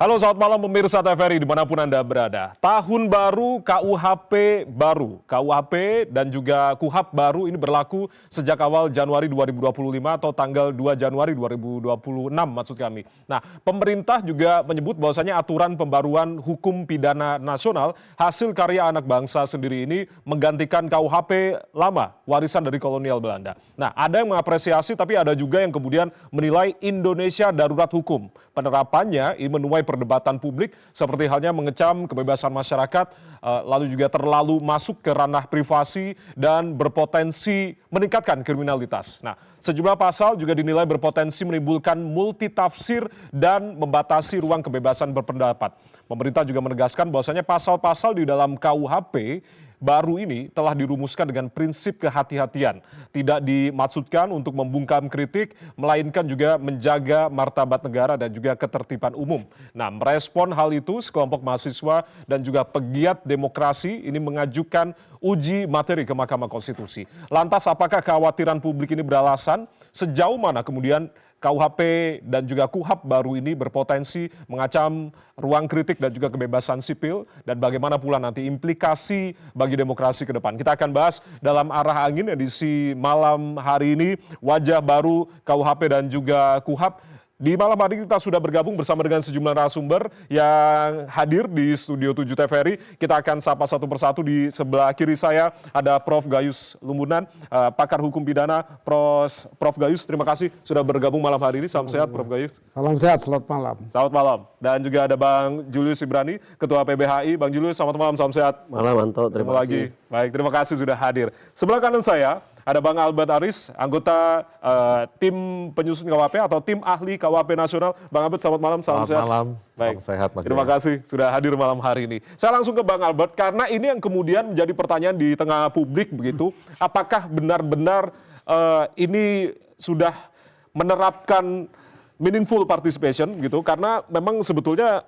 Halo, selamat malam pemirsa TVRI dimanapun Anda berada. Tahun baru, KUHP baru. KUHP dan juga KUHAP baru ini berlaku sejak awal Januari 2025 atau tanggal 2 Januari 2026 maksud kami. Nah, pemerintah juga menyebut bahwasanya aturan pembaruan hukum pidana nasional hasil karya anak bangsa sendiri ini menggantikan KUHP lama, warisan dari kolonial Belanda. Nah, ada yang mengapresiasi tapi ada juga yang kemudian menilai Indonesia darurat hukum. Penerapannya ini menuai perdebatan publik seperti halnya mengecam kebebasan masyarakat, lalu juga terlalu masuk ke ranah privasi dan berpotensi meningkatkan kriminalitas. Nah, sejumlah pasal juga dinilai berpotensi menimbulkan multitafsir dan membatasi ruang kebebasan berpendapat. Pemerintah juga menegaskan bahwasanya pasal-pasal di dalam KUHP baru ini telah dirumuskan dengan prinsip kehati-hatian. Tidak dimaksudkan untuk membungkam kritik, melainkan juga menjaga martabat negara dan juga ketertiban umum. Nah, merespon hal itu, sekelompok mahasiswa dan juga pegiat demokrasi ini mengajukan uji materi ke Mahkamah Konstitusi. Lantas, apakah kekhawatiran publik ini beralasan? Sejauh mana kemudian KUHP dan juga KUHAP baru ini berpotensi mengacam ruang kritik dan juga kebebasan sipil, dan bagaimana pula nanti implikasi bagi demokrasi ke depan. Kita akan bahas dalam arah angin edisi malam hari ini, wajah baru KUHP dan juga KUHAP. Di malam hari kita sudah bergabung bersama dengan sejumlah narasumber yang hadir di Studio 7 TVRI. Kita akan sapa satu persatu. Di sebelah kiri saya ada Prof. Gayus Lumbunan, pakar hukum pidana. Prof. Gayus, terima kasih sudah bergabung malam hari ini. Salam sehat Prof. Gayus. Salam sehat, selamat malam. Selamat malam. Dan juga ada Bang Julius Ibrani, Ketua PBHI. Bang Julius, selamat malam, salam sehat. Malam Anto, terima kasih. Baik, terima kasih sudah hadir. Sebelah kanan saya ada Bang Albert Aris, anggota tim penyusun KUHP atau tim ahli KUHP nasional. Bang Albert, selamat malam, salam sehat. Selamat malam, baik. salam sehat Mas Terima Jaya. kasih sudah hadir malam hari ini. Saya langsung ke Bang Albert, karena ini yang kemudian menjadi pertanyaan di tengah publik begitu. Apakah benar-benar ini sudah menerapkan meaningful participation gitu, karena memang sebetulnya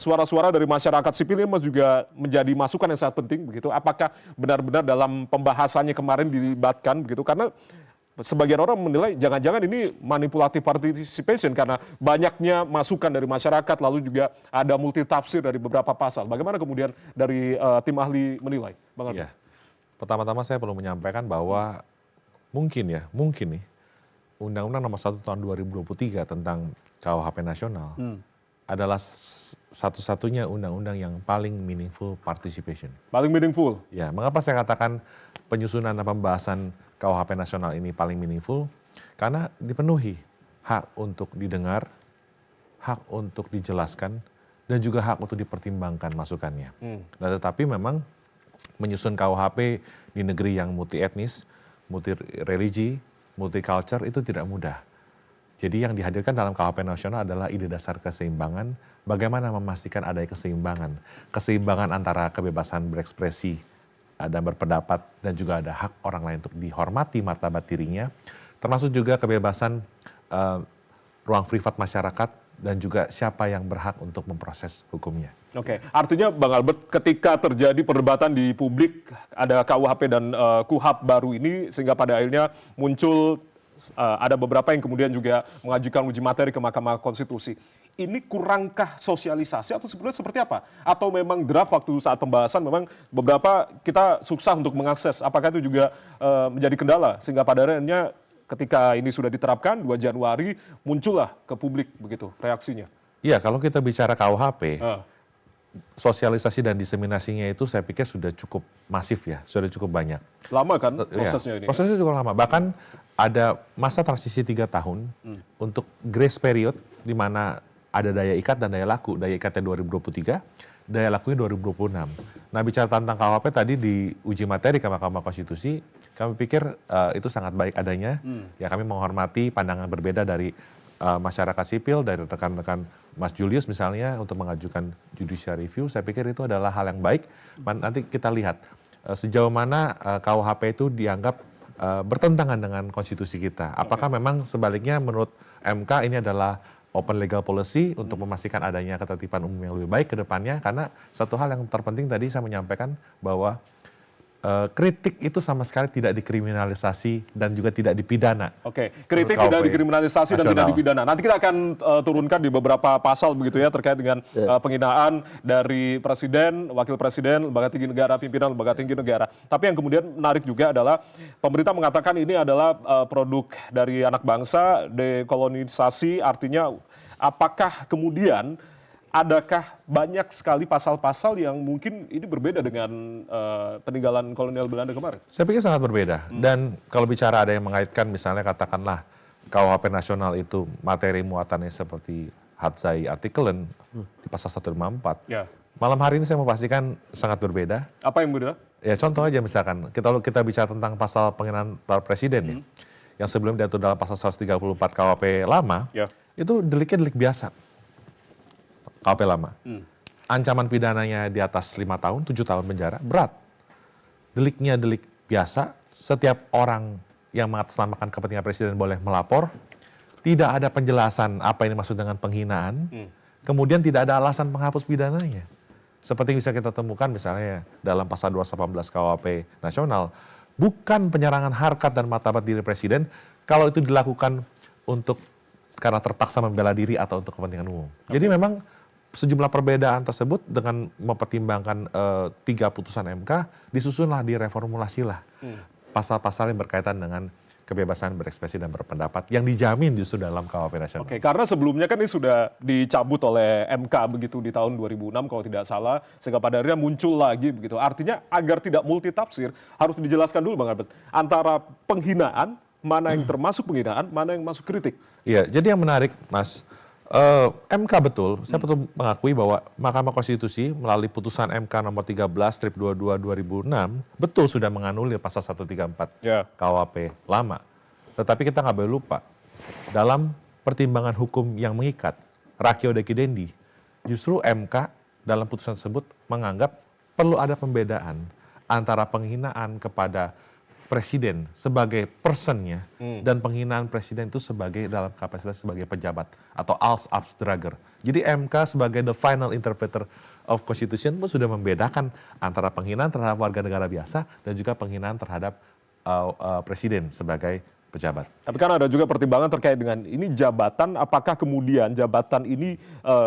suara-suara dari masyarakat sipil ini juga menjadi masukan yang sangat penting begitu. Apakah benar-benar dalam pembahasannya kemarin dilibatkan begitu, karena sebagian orang menilai jangan-jangan ini manipulatif participation karena banyaknya masukan dari masyarakat, lalu juga ada multitafsir dari beberapa pasal. Bagaimana kemudian dari tim ahli menilai, Bang Ardi? Ya. Pertama-tama saya perlu menyampaikan bahwa mungkin nih Undang-Undang Nomor 1 Tahun 2023 tentang KUHP nasional adalah satu-satunya undang-undang yang paling meaningful participation. Paling meaningful? Ya, mengapa saya katakan penyusunan dan pembahasan KUHP nasional ini paling meaningful? Karena dipenuhi hak untuk didengar, hak untuk dijelaskan, dan juga hak untuk dipertimbangkan masukannya. Nah, tetapi memang menyusun KUHP di negeri yang multi etnis, multi religi, multicultural itu tidak mudah. Jadi yang dihadirkan dalam KUHP nasional adalah ide dasar keseimbangan, bagaimana memastikan adanya keseimbangan. Keseimbangan antara kebebasan berekspresi dan berpendapat, dan juga ada hak orang lain untuk dihormati martabat dirinya, termasuk juga kebebasan ruang privat masyarakat, dan juga siapa yang berhak untuk memproses hukumnya. Oke, artinya Bang Albert, ketika terjadi perdebatan di publik, ada KUHP dan KUHAP baru ini, sehingga pada akhirnya muncul ada beberapa yang kemudian juga mengajukan uji materi ke Mahkamah Konstitusi. Ini kurangkah sosialisasi atau sebenarnya seperti apa? Atau memang draft waktu saat pembahasan memang beberapa kita susah untuk mengakses? Apakah itu juga menjadi kendala sehingga pada akhirnya ketika ini sudah diterapkan 2 Januari muncullah ke publik begitu reaksinya? Iya, kalau kita bicara KUHP, sosialisasi dan diseminasinya itu saya pikir sudah cukup masif ya, sudah cukup banyak. Lama kan prosesnya ini? Prosesnya cukup lama, bahkan ada masa transisi 3 tahun untuk grace period di mana ada daya ikat dan daya laku. Daya ikatnya 2023, daya lakunya 2026. Nah, bicara tentang KUHP tadi di uji materi ke Mahkamah Konstitusi, kami pikir itu sangat baik adanya. Ya, kami menghormati pandangan berbeda dari masyarakat sipil, dari rekan-rekan Mas Julius misalnya untuk mengajukan judicial review. Saya pikir itu adalah hal yang baik. Nanti kita lihat sejauh mana KUHP itu dianggap bertentangan dengan konstitusi kita. Apakah memang sebaliknya menurut MK ini adalah open legal policy untuk memastikan adanya ketertiban umum yang lebih baik ke depannya? Karena satu hal yang terpenting tadi saya menyampaikan bahwa kritik itu sama sekali tidak dikriminalisasi dan juga tidak dipidana. Oke, kritik Menurut tidak KUHP dikriminalisasi dan tidak nasional. dipidana. Nanti kita akan turunkan di beberapa pasal begitu ya terkait dengan penghinaan dari presiden, wakil presiden, lembaga tinggi negara, pimpinan lembaga tinggi negara. Tapi yang kemudian menarik juga adalah pemerintah mengatakan ini adalah produk dari anak bangsa, dekolonisasi, artinya apakah kemudian adakah banyak sekali pasal-pasal yang mungkin ini berbeda dengan peninggalan kolonial Belanda kemarin? Saya pikir sangat berbeda. Dan kalau bicara ada yang mengaitkan misalnya katakanlah KUHP nasional itu materi muatannya seperti Hatzai Artikelen di pasal 154. Ya. Malam hari ini saya mau pastikan sangat berbeda. Apa yang berbeda? Ya contoh aja misalkan, kita bicara tentang pasal penghinaan terhadap presiden ya, yang sebelum diatur dalam pasal 134 KUHP lama, Ya. itu deliknya delik biasa. KUHP lama. Ancaman pidananya di atas 5 tahun, 7 tahun penjara, berat. Deliknya delik biasa, setiap orang yang mengatasnamakan kepentingan presiden boleh melapor, tidak ada penjelasan apa ini maksud dengan penghinaan, kemudian tidak ada alasan penghapus pidananya. Seperti yang bisa kita temukan misalnya dalam pasal 218 KUHP nasional, bukan penyerangan harkat dan martabat diri presiden kalau itu dilakukan untuk karena terpaksa membela diri atau untuk kepentingan umum. Jadi memang sejumlah perbedaan tersebut dengan mempertimbangkan 3 putusan MK, disusunlah, direformulasilah pasal-pasal yang berkaitan dengan kebebasan berekspresi dan berpendapat yang dijamin justru dalam KUHP nasional. Oke, karena sebelumnya kan ini sudah dicabut oleh MK begitu di tahun 2006 kalau tidak salah, sehingga pada akhirnya muncul lagi begitu. Artinya agar tidak multitafsir harus dijelaskan dulu Bang Albert, antara penghinaan, mana yang termasuk penghinaan, mana yang masuk kritik. Iya, jadi yang menarik Mas, MK betul, saya betul mengakui bahwa Mahkamah Konstitusi melalui putusan MK nomor 13/22/2006 betul sudah menganulir pasal 134 Ya. KUHP lama. Tetapi kita nggak boleh lupa, dalam pertimbangan hukum yang mengikat, ratio decidendi, justru MK dalam putusan tersebut menganggap perlu ada pembedaan antara penghinaan kepada presiden sebagai personnya dan penghinaan presiden itu sebagai dalam kapasitas sebagai pejabat atau als absdrager. Jadi MK sebagai the final interpreter of constitution pun sudah membedakan antara penghinaan terhadap warga negara biasa dan juga penghinaan terhadap presiden sebagai pejabat. Tapi kan ada juga pertimbangan terkait dengan ini jabatan, apakah kemudian jabatan ini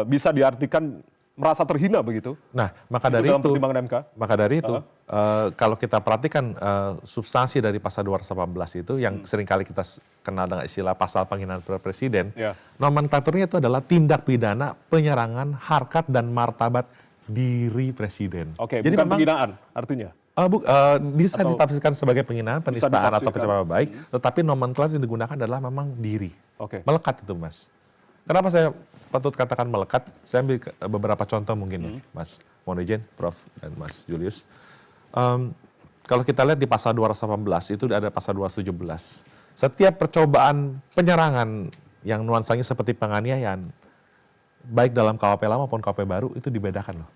bisa diartikan merasa terhina begitu? Nah, maka dari dalam itu, pertimbangan MK? kalau kita perhatikan substansi dari pasal 218 itu yang seringkali kita kenal dengan istilah pasal penghinaan presiden, Ya. nomenklaturnya itu adalah tindak pidana penyerangan harkat dan martabat diri presiden. Oke, Jadi bukan memang penghinaan artinya? bisa ditafsirkan sebagai penghinaan, penistaan atau ditafsirkan. pencemaran baik, tetapi nomenklatur yang digunakan adalah memang diri. Oke. Melekat itu, Mas. Kenapa saya patut katakan melekat? Saya ambil beberapa contoh mungkin, ya, Mas Monejen, Prof, dan Mas Julius. Kalau kita lihat di pasal 218, itu ada pasal 217. Setiap percobaan penyerangan yang nuansanya seperti penganiayaan, baik dalam KUHP lama maupun KUHP baru, itu dibedakan loh.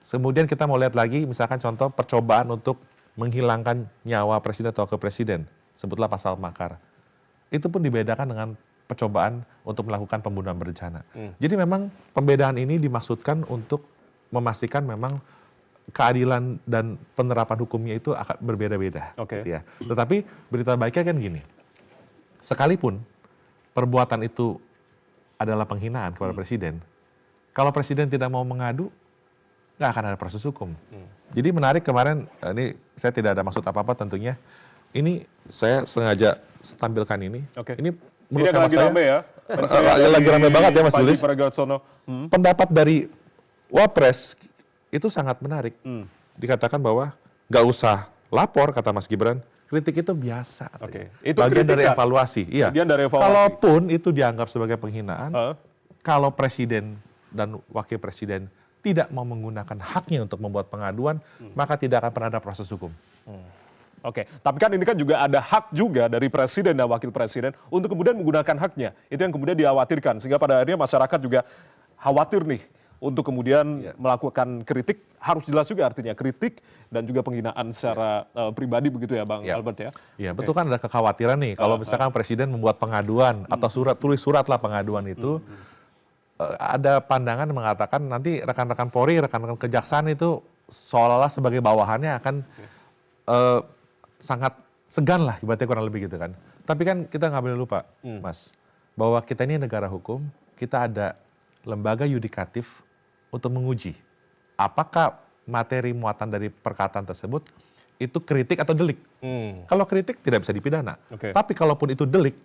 Kemudian kita mau lihat lagi, misalkan contoh percobaan untuk menghilangkan nyawa presiden atau wakil presiden, sebutlah pasal makar. Itu pun dibedakan dengan percobaan untuk melakukan pembunuhan berencana. Jadi memang pembedaan ini dimaksudkan untuk memastikan memang keadilan dan penerapan hukumnya itu akan berbeda-beda. Oke. Gitu ya. Tetapi berita baiknya kan gini, sekalipun perbuatan itu adalah penghinaan kepada presiden, kalau presiden tidak mau mengadu, nggak akan ada proses hukum. Jadi menarik kemarin, ini saya tidak ada maksud apa-apa tentunya, ini saya sengaja tampilkan ini. Oke. Ini Ini menurut akan hemat lagi saya, rame ya? lagi rame banget ya Mas Julius. Julius. Pendapat dari Wapres itu sangat menarik. Dikatakan bahwa nggak usah lapor, kata Mas Gibran, kritik itu biasa. Oke. Itu Bagian dari kritikan. evaluasi. Iya. Bagian dari evaluasi. Kalaupun itu dianggap sebagai penghinaan, Heeh. kalau presiden dan wakil presiden tidak mau menggunakan haknya untuk membuat pengaduan, maka tidak akan pernah ada proses hukum. Oke, tapi kan ini kan juga ada hak juga dari presiden dan wakil presiden untuk kemudian menggunakan haknya. Itu yang kemudian dikhawatirkan, sehingga pada akhirnya masyarakat juga khawatir nih untuk kemudian melakukan kritik, harus jelas juga artinya kritik dan juga penghinaan secara pribadi begitu ya Bang Albert ya? Iya, betul kan ada kekhawatiran nih, kalau misalkan presiden membuat pengaduan atau tulis surat lah pengaduan itu, ada pandangan yang mengatakan nanti rekan-rekan Polri, rekan-rekan kejaksaan itu seolah-olah sebagai bawahannya akan sangat segan lah, ibaratnya kurang lebih gitu kan. Tapi kan kita nggak boleh lupa, Mas, bahwa kita ini negara hukum, kita ada lembaga yudikatif untuk menguji apakah materi muatan dari perkataan tersebut itu kritik atau delik. Kalau kritik tidak bisa dipidana. Tapi kalaupun itu delik,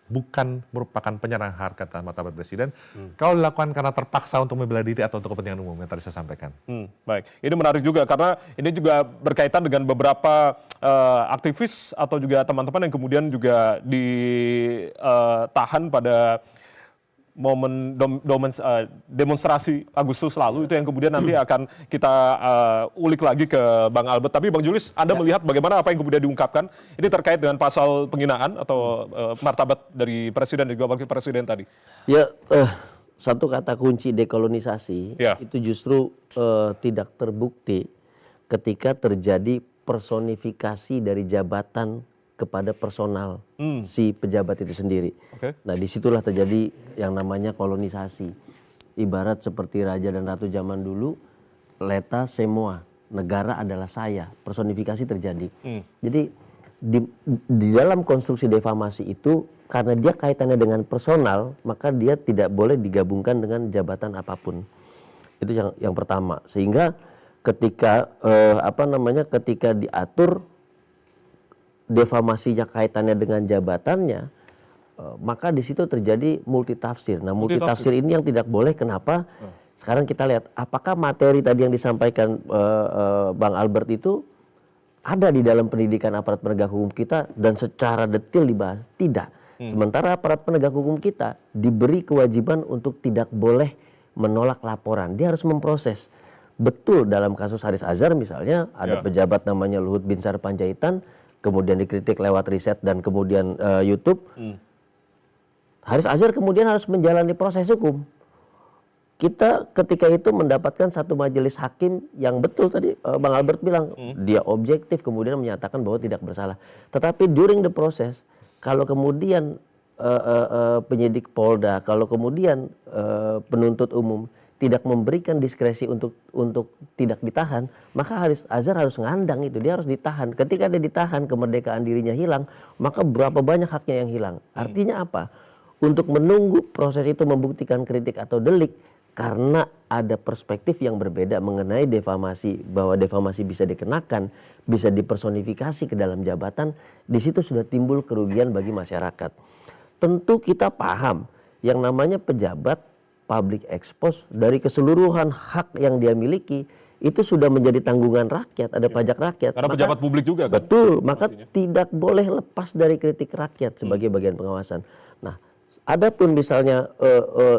bukan merupakan penyerahan harkat dan martabat presiden, kalau dilakukan karena terpaksa untuk membela diri atau untuk kepentingan umum yang tadi saya sampaikan. Baik, ini menarik juga karena ini juga berkaitan dengan beberapa aktivis atau juga teman-teman yang kemudian juga ditahan pada momen demonstrasi Agustus lalu, itu yang kemudian nanti akan kita ulik lagi ke Bang Albert. Tapi Bang Julius, Anda melihat bagaimana apa yang kemudian diungkapkan ini terkait dengan pasal penghinaan atau martabat dari presiden dan juga wakil presiden tadi? Ya, satu kata kunci dekolonisasi itu justru tidak terbukti ketika terjadi personifikasi dari jabatan kepada personal si pejabat itu sendiri. Nah, disitulah terjadi yang namanya kolonisasi. Ibarat seperti raja dan ratu zaman dulu, l'État c'est moi, negara adalah saya. Personifikasi terjadi. Jadi di dalam konstruksi defamasi itu, karena dia kaitannya dengan personal, maka dia tidak boleh digabungkan dengan jabatan apapun. Itu yang pertama. Sehingga ketika ketika diatur defamasinya kaitannya dengan jabatannya, maka di situ terjadi multitafsir. Nah, multitafsir ini yang tidak boleh. Kenapa? Sekarang kita lihat apakah materi tadi yang disampaikan Bang Albert itu ada di dalam pendidikan aparat penegak hukum kita dan secara detail dibahas? Tidak. Sementara aparat penegak hukum kita diberi kewajiban untuk tidak boleh menolak laporan. Dia harus memproses. Betul, dalam kasus Haris Azhar misalnya ada pejabat namanya Luhut Binsar Panjaitan, kemudian dikritik lewat riset dan kemudian YouTube. Haris Azhar kemudian harus menjalani proses hukum. Kita ketika itu mendapatkan satu majelis hakim yang betul tadi Bang Albert bilang, dia objektif kemudian menyatakan bahwa tidak bersalah. Tetapi during the process, kalau kemudian penyidik Polda, kalau kemudian penuntut umum tidak memberikan diskresi untuk tidak ditahan, maka Haris Azhar harus ngandang itu, dia harus ditahan. Ketika dia ditahan, kemerdekaan dirinya hilang, maka berapa banyak haknya yang hilang. Artinya apa? Untuk menunggu proses itu membuktikan kritik atau delik, karena ada perspektif yang berbeda mengenai defamasi, bahwa defamasi bisa dikenakan, bisa dipersonifikasi ke dalam jabatan, di situ sudah timbul kerugian bagi masyarakat. Tentu kita paham yang namanya pejabat public expose dari keseluruhan hak yang dia miliki itu sudah menjadi tanggungan rakyat, ada pajak rakyat. Karena pejabat publik juga kan? Betul, maka tidak boleh lepas dari kritik rakyat sebagai bagian pengawasan. Nah, adapun misalnya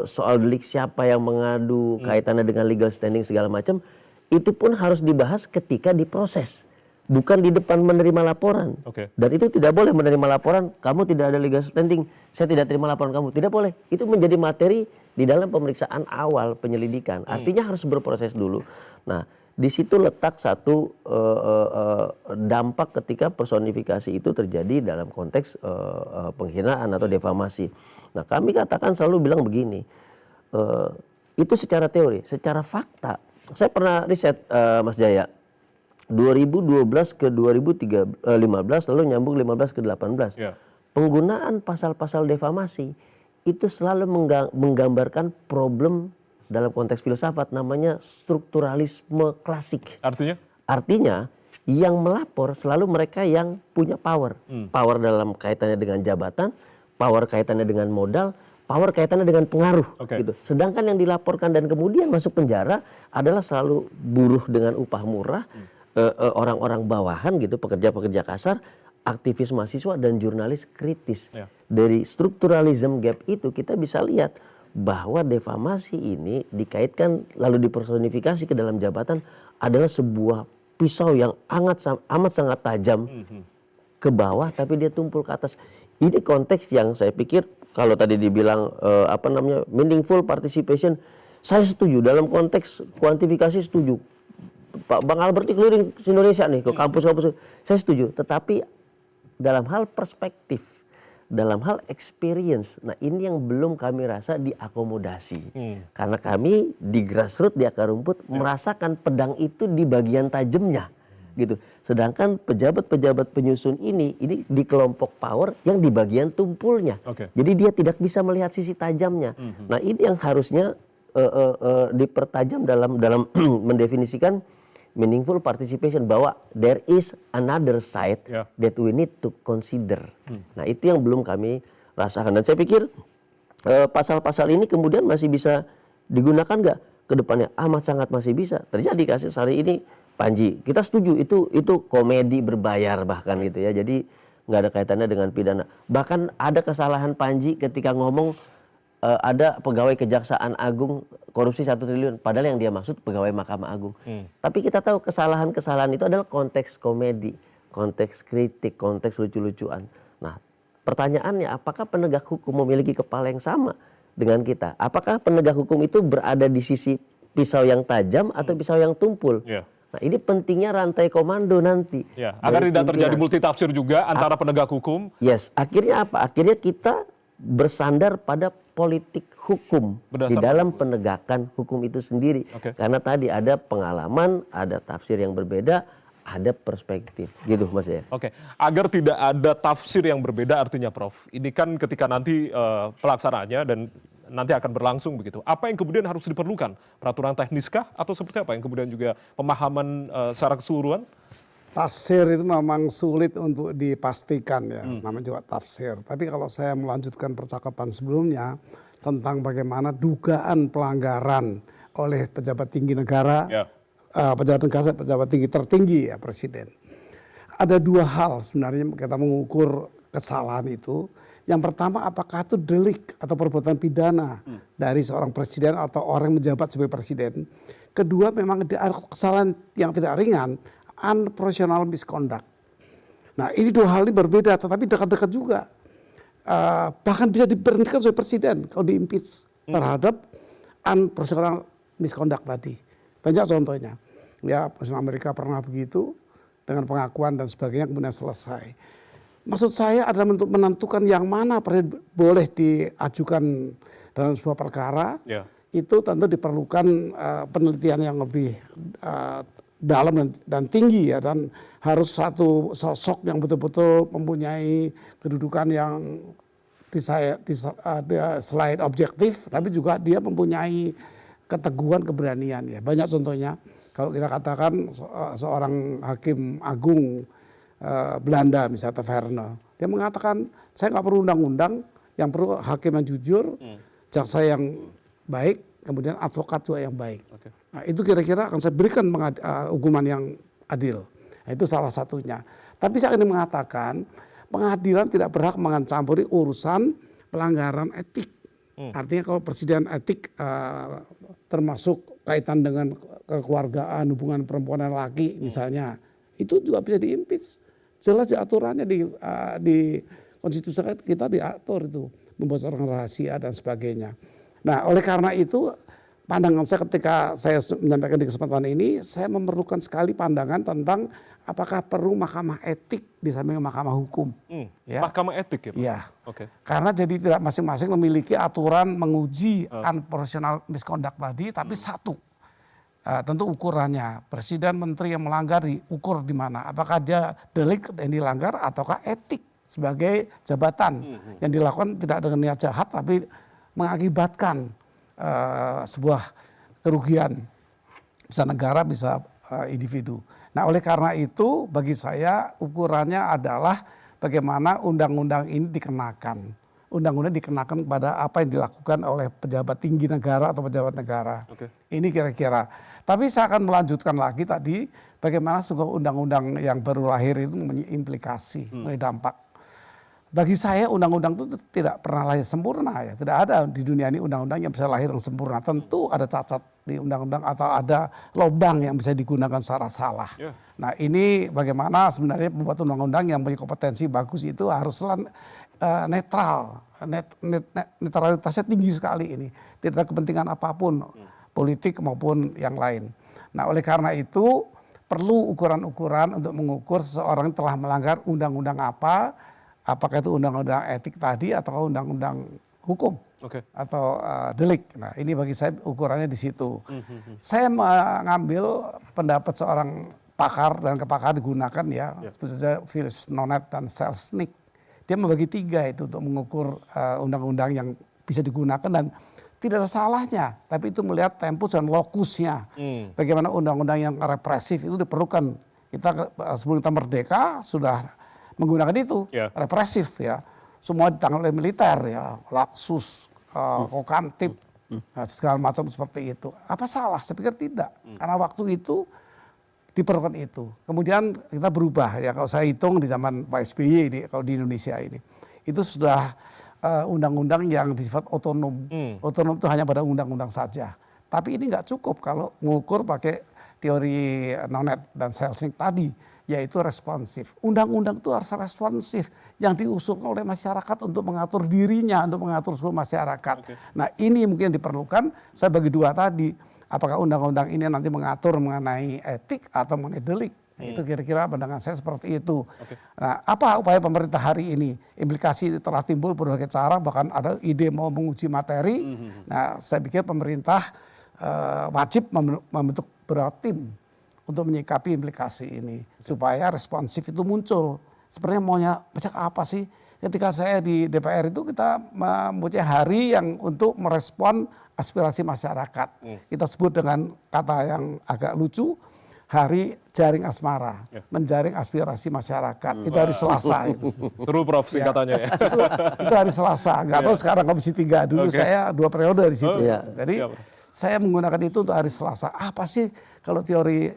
soal delik siapa yang mengadu, kaitannya dengan legal standing segala macam, itu pun harus dibahas ketika diproses. Bukan di depan menerima laporan. Dan itu tidak boleh menerima laporan, kamu tidak ada legal standing, saya tidak terima laporan kamu. Tidak boleh. Itu menjadi materi di dalam pemeriksaan awal penyelidikan. Artinya harus berproses dulu. Nah, di situ letak satu dampak ketika personifikasi itu terjadi dalam konteks penghinaan atau defamasi. Nah, kami katakan selalu bilang begini, itu secara teori, secara fakta. Saya pernah riset, Mas Jaya, 2012 ke 2015 lalu nyambung 15 ke 18. Penggunaan pasal-pasal defamasi itu selalu menggambarkan problem dalam konteks filsafat namanya strukturalisme klasik. Artinya yang melapor selalu mereka yang punya power. Power dalam kaitannya dengan jabatan, power kaitannya dengan modal, power kaitannya dengan pengaruh. Gitu. Sedangkan yang dilaporkan dan kemudian masuk penjara adalah selalu buruh dengan upah murah, orang-orang bawahan gitu, pekerja-pekerja kasar, aktivis mahasiswa dan jurnalis kritis. Dari strukturalism gap itu kita bisa lihat bahwa defamasi ini dikaitkan lalu dipersonifikasi ke dalam jabatan adalah sebuah pisau yang amat sangat tajam ke bawah tapi dia tumpul ke atas. Ini konteks yang saya pikir kalau tadi dibilang meaningful participation, saya setuju dalam konteks kuantifikasi setuju. Pak Bang Albert keliling Indonesia nih ke kampus-kampus, saya setuju. Tetapi dalam hal perspektif dalam hal experience. Nah ini yang belum kami rasa diakomodasi. Karena kami di grassroots, di akar rumput merasakan pedang itu di bagian tajamnya. Gitu. Sedangkan pejabat-pejabat penyusun ini di kelompok power yang di bagian tumpulnya. Jadi dia tidak bisa melihat sisi tajamnya. Nah ini yang harusnya dipertajam dalam mendefinisikan meaningful participation, bahwa there is another side that we need to consider. Nah itu yang belum kami rasakan, dan saya pikir pasal-pasal ini kemudian masih bisa digunakan nggak ke depannya? Amat sangat masih bisa terjadi. Kasus hari ini Panji, kita setuju itu komedi berbayar bahkan gitu ya, jadi nggak ada kaitannya dengan pidana. Bahkan ada kesalahan Panji ketika ngomong ada pegawai Kejaksaan Agung korupsi 1 triliun, padahal yang dia maksud pegawai Mahkamah Agung. Tapi kita tahu kesalahan-kesalahan itu adalah konteks komedi, konteks kritik, konteks lucu-lucuan. Nah, pertanyaannya, apakah penegak hukum memiliki kepala yang sama dengan kita? Apakah penegak hukum itu berada di sisi pisau yang tajam atau pisau yang tumpul? Nah, ini pentingnya rantai komando nanti. Agar tidak terjadi multitafsir juga antara penegak hukum. Yes, akhirnya apa? Akhirnya kita bersandar pada politik hukum di dalam penegakan hukum itu sendiri. Karena tadi ada pengalaman, ada tafsir yang berbeda, ada perspektif. Gitu Mas ya. Agar tidak ada tafsir yang berbeda artinya Prof. Ini kan ketika nanti pelaksanaannya dan nanti akan berlangsung begitu. Apa yang kemudian harus diperlukan? Peraturan tekniskah atau seperti apa yang kemudian juga pemahaman secara keseluruhan? Tafsir itu memang sulit untuk dipastikan ya, namanya juga tafsir. Tapi kalau saya melanjutkan percakapan sebelumnya tentang bagaimana dugaan pelanggaran oleh pejabat tinggi negara, pejabat tinggi tertinggi ya Presiden. Ada 2 hal sebenarnya kita mengukur kesalahan itu. Yang pertama, apakah itu delik atau perbuatan pidana dari seorang presiden atau orang yang menjabat sebagai presiden. Kedua, memang ada kesalahan yang tidak ringan, unprofessional misconduct. Nah ini 2 hal ini berbeda, tetapi dekat-dekat juga. Bahkan bisa diberhentikan sebagai presiden kalau di-impeach terhadap unprofessional misconduct tadi. Banyak contohnya. Ya, Presiden Amerika pernah begitu dengan pengakuan dan sebagainya kemudian selesai. Maksud saya adalah untuk menentukan yang mana presiden boleh diajukan dalam sebuah perkara. Itu tentu diperlukan penelitian yang lebih dalam dan tinggi ya, dan harus satu sosok yang betul-betul mempunyai kedudukan yang selain objektif, tapi juga dia mempunyai keteguhan, keberanian ya. Banyak contohnya. Kalau kita katakan seorang hakim agung Belanda misalnya Tavener, dia mengatakan saya nggak perlu undang-undang, yang perlu hakim yang jujur, jaksa yang baik, kemudian advokat juga yang baik. Nah, itu kira-kira akan saya berikan hukuman yang adil. Nah, itu salah satunya. Tapi saya ingin mengatakan pengadilan tidak berhak mencampuri urusan pelanggaran etik. Artinya kalau presiden etik termasuk kaitan dengan kekeluargaan, hubungan perempuan dan laki misalnya, itu juga bisa di-impeach. Jelas di aturannya di konstitusi kita diatur itu, membocorkan rahasia dan sebagainya. Nah oleh karena itu pandangan saya ketika saya menyampaikan di kesempatan ini, saya memerlukan sekali pandangan tentang apakah perlu mahkamah etik di samping mahkamah hukum. Ya. Mahkamah etik ya Pak? Iya. Karena jadi tidak masing-masing memiliki aturan menguji unprofessional misconduct tadi, tapi satu. Tentu ukurannya, presiden menteri yang melanggar diukur di mana. Apakah dia delik yang dilanggar ataukah etik sebagai jabatan yang dilakukan tidak dengan niat jahat tapi mengakibatkan sebuah kerugian, bisa negara, bisa individu. Nah oleh karena itu bagi saya ukurannya adalah bagaimana undang-undang ini dikenakan. Undang-undang dikenakan kepada apa yang dilakukan oleh pejabat tinggi negara atau pejabat negara. Ini kira-kira. Tapi saya akan melanjutkan lagi tadi bagaimana sebuah undang-undang yang baru lahir itu mempunyai implikasi, mempunyai dampak. Bagi saya undang-undang itu tidak pernah lahir sempurna ya. Tidak ada di dunia ini undang-undang yang bisa lahir yang sempurna. Tentu ada cacat di undang-undang atau ada lubang yang bisa digunakan secara salah. Nah ini bagaimana sebenarnya pembuat undang-undang yang punya kompetensi bagus itu harus netral. Netralitasnya tinggi sekali ini. Tidak ada kepentingan apapun, politik maupun yang lain. Nah oleh karena itu perlu ukuran-ukuran untuk mengukur seseorang telah melanggar undang-undang apa, apakah itu undang-undang etik tadi atau undang-undang hukum atau delik. Nah ini bagi saya ukurannya di situ. Saya mengambil pendapat seorang pakar dan kepakar digunakan ya, seperti saja Philips Nonet dan Selznick. Dia membagi 3 itu untuk mengukur undang-undang yang bisa digunakan dan tidak ada salahnya. Tapi itu melihat tempus dan lokusnya. Bagaimana undang-undang yang represif itu diperlukan. Kita sebelum kita merdeka sudah menggunakan itu, represif ya. Semua ditangani oleh militer ya, Laksus, Kokamtib, segala macam seperti itu. Apa salah? Saya pikir tidak. Karena waktu itu diperlukan itu. Kemudian kita berubah ya, kalau saya hitung di zaman Pak SBY kalau di Indonesia ini. Itu sudah undang-undang yang bersifat otonom. Otonom itu hanya pada undang-undang saja. Tapi ini nggak cukup kalau mengukur pakai teori Nonet dan Selznick tadi, yaitu responsif. Undang-undang itu harus responsif, yang diusulkan oleh masyarakat untuk mengatur dirinya, untuk mengatur seluruh masyarakat. Nah ini mungkin diperlukan, saya bagi 2 tadi. Apakah undang-undang ini nanti mengatur mengenai etik atau mengenai delik? Itu kira-kira pandangan saya seperti itu. Nah, apa upaya pemerintah hari ini? Implikasi telah timbul berbagai cara, bahkan ada ide mau menguji materi. Nah, saya pikir pemerintah wajib membentuk beberapa tim untuk menyikapi implikasi ini supaya responsif itu muncul. Sebenarnya maunya macam apa sih? Ketika saya di DPR itu kita mempunyai hari yang untuk merespon aspirasi masyarakat. Kita sebut dengan kata yang agak lucu, hari jaring asmara, menjaring aspirasi masyarakat. Itu hari Selasa itu. Seru Prof singkatannya ya. Itu hari Selasa. Nggak tahu sekarang Komisi 3. Dulu saya 2 periode di situ. Jadi saya menggunakan itu untuk hari Selasa. Apa sih kalau teori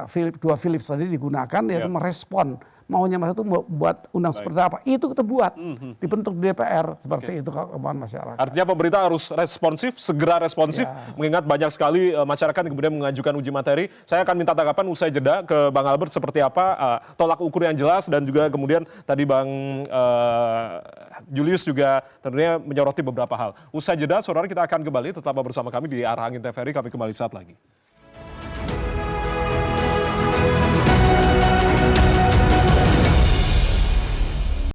Philips tadi digunakan, yaitu merespon maunya masyarakat itu buat undang seperti apa. Itu kita buat, dibentuk di DPR seperti itu kemauan masyarakat. Artinya pemerintah harus responsif, segera responsif, mengingat banyak sekali masyarakat yang kemudian mengajukan uji materi. Saya akan minta tanggapan usai jeda ke Bang Albert seperti apa tolak ukur yang jelas, dan juga kemudian tadi Bang Julius juga tentunya menyoroti beberapa hal. Usai jeda, saudara, kita akan kembali tetap bersama kami di Arah Angin TVRI, kami kembali saat lagi.